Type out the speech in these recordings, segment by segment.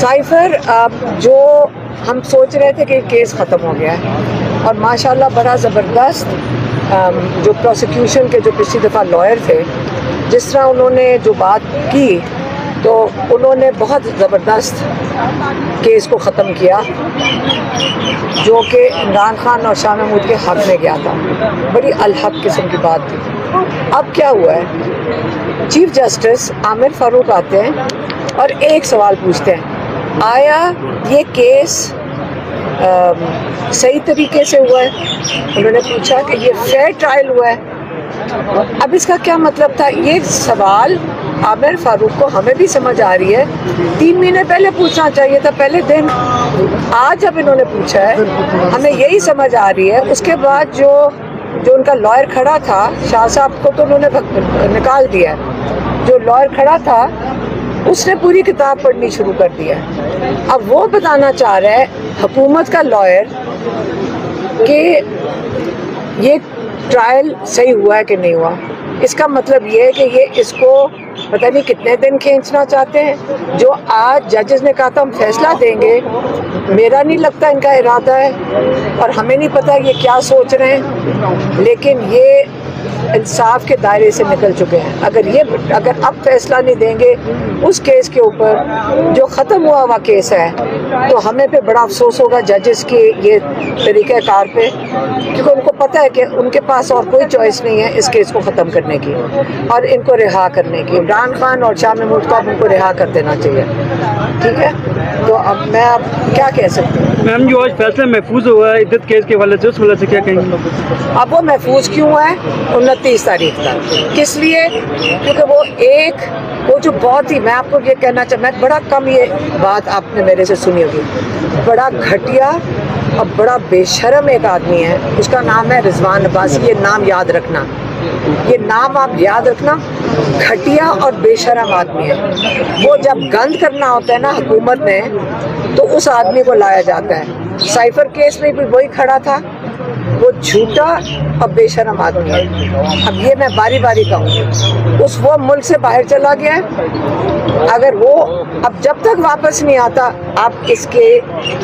Cipher जो हम सोच रहे थे कि केस ख़त्म हो गया है और माशाल्लाह बड़ा ज़बरदस्त जो प्रोसिक्यूशन के जो पिछली दफ़ा लॉयर थे, जिस तरह उन्होंने जो बात की तो उन्होंने बहुत ज़बरदस्त केस को ख़त्म किया जो कि इमरान खान और शाह महमूद के हक़ में गया था। बड़ी अलहक किस्म की बात थी। अब क्या हुआ है, चीफ जस्टिस आमिर फ़ारूक आते हैं और एक सवाल पूछते हैं, आया ये केस सही तरीके से हुआ है? उन्होंने पूछा कि ये फेयर ट्रायल हुआ है। अब इसका क्या मतलब था? ये सवाल आमिर फ़ारूक को हमें भी समझ आ रही है, 3 महीने पहले पूछना चाहिए था, पहले दिन। आज जब इन्होंने पूछा है हमें यही समझ आ रही है। उसके बाद जो उनका लॉयर खड़ा था, शाह साहब को तो उन्होंने निकाल दिया। जो लॉयर खड़ा था उसने पूरी किताब पढ़नी शुरू कर दिया। अब वो बताना चाह रहा है हुकूमत का लॉयर कि ये ट्रायल सही हुआ है कि नहीं हुआ। इसका मतलब ये है कि ये इसको पता नहीं कितने दिन खींचना चाहते हैं। जो आज जजेस ने कहा था हम फैसला देंगे, मेरा नहीं लगता इनका इरादा है और हमें नहीं पता ये क्या सोच रहे हैं, लेकिन ये इंसाफ के दायरे से निकल चुके हैं। अगर अब फैसला नहीं देंगे उस केस के ऊपर जो ख़त्म हुआ केस है, तो हमें पे बड़ा अफसोस होगा जजेस के ये तरीक़ाकार पे, क्योंकि उनको पता है कि उनके पास और कोई चॉइस नहीं है इस केस को ख़त्म करने की और इनको रिहा करने की। इमरान खान और शाह महमूद को अब उनको रिहा कर देना चाहिए। ठीक है, तो अब मैं क्या कह सकती हूँ? मैम, जो आज फैसला महफूज हुआ है इद्दत केस के हवाले से, उस हवाले से क्या कहेंगे? अब वो महफूज क्यों है 29 तारीख तक? किस लिए? क्योंकि वो जो बहुत ही, मैं आपको ये कहना मैं बड़ा कम ये बात आपने मेरे से सुनी होगी, बड़ा घटिया और बड़ा बेशर्म एक आदमी है, उसका नाम है रिजवान अब्बासी। ये नाम याद रखना, ये नाम आप याद रखना। घटिया और बेशर्म आदमी है। वो जब गंद करना होता है ना हुकूमत ने, तो उस आदमी को लाया जाता है। साइफर केस में भी वही खड़ा था। वो झूठा और बेशर्म आदमी है। अब ये मैं बारी बारी कहूँ, वो मुल्क से बाहर चला गया है। अगर वो अब जब तक वापस नहीं आता, आप इसके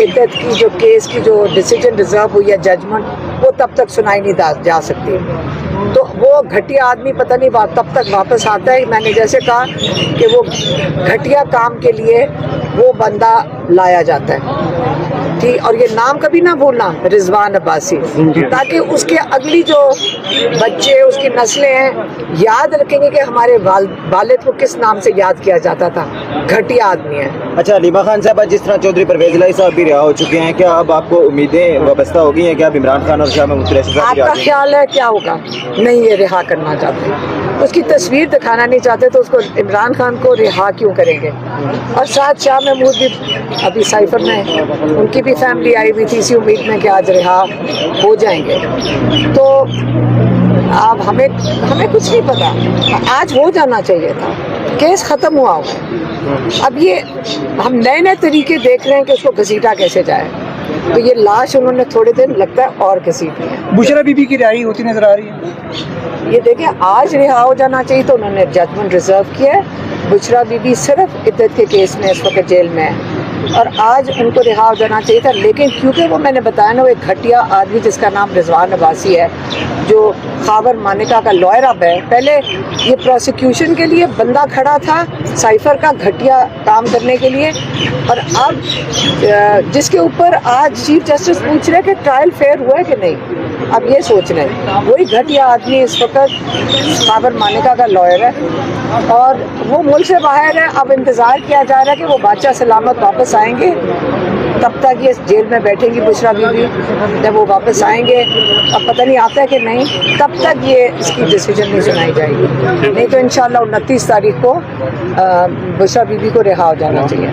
इद्दत की जो केस की जो डिसीजन रिजर्व हुई है, जजमेंट, वो तब तक सुनाई नहीं जा सकती। तो वो घटिया आदमी पता नहीं तब तक वापस आता है। मैंने जैसे कहा कि वो घटिया काम के लिए वो बंदा लाया जाता है। ठीक, और ये नाम कभी ना भूलना, रिजवान अब्बासी, ताकि उसके अगली जो बच्चे, उसकी नस्लें हैं, याद रखेंगे कि हमारे वालिद को किस नाम से याद किया जाता था। घटिया आदमी है। अच्छा, हलीमा खान साहब, जिस तरह चौधरी परवेज इलाही साहब भी रिहा हो चुके हैं, क्या अब आपको उम्मीदें वाबस्ता हो गई हैं कि अब इमरान खान और शाह महमूद कुरैशी साहब? आपका ख्याल है क्या होगा? नहीं, ये रिहा करना चाहते, उसकी तस्वीर दिखाना नहीं चाहते, तो उसको इमरान खान को रिहा क्यों करेंगे? और साथ शाह महमूद भी अभी साइफर में, उनकी भी फैमिली आई हुई थी इसी उम्मीद में कि आज रिहा हो जाएंगे। तो अब हमें कुछ नहीं पता, आज हो जाना चाहिए था, केस ख़त्म हुआ हो। अब ये हम नए तरीके देख रहे हैं कि उसको घसीटा कैसे जाए। तो ये लाश उन्होंने थोड़े दिन लगता है और घसीटी है। बुशरा बीबी की रिहाई होती नजर आ रही है। ये देखें, आज रिहा हो जाना चाहिए, तो उन्होंने जजमेंट रिजर्व किया है। बुशरा बीबी सिर्फ इद्दत के केस में इस वक्त जेल में है और आज उनको रिहा हो जाना चाहिए था, लेकिन क्योंकि वो मैंने बताया ना, वो एक घटिया आदमी जिसका नाम रिजवान अब्बासी है, जो खाबर मानिका का लॉयर अब है। पहले ये प्रोसिक्यूशन के लिए बंदा खड़ा था साइफर का घटिया काम करने के लिए, और अब जिसके ऊपर आज चीफ जस्टिस पूछ रहे कि ट्रायल फेयर हुआ है कि नहीं, अब ये सोच रहे हैं। वही घटिया आदमी इस वक्त खाबर मानिका का लॉयर है और वो मुल्क से बाहर है। अब इंतज़ार किया जा रहा है कि वो बादशाह सलामत वापस आएंगे, तब तक ये जेल में बैठेंगी बुशरा बीबी। जब वो वापस आएंगे, अब पता नहीं आता है कि नहीं, तब तक ये इसकी डिसीजन नहीं सुनाई जाएगी। नहीं तो इंशाल्लाह 29 तारीख को बुशरा बीबी को रिहा हो जाना चाहिए।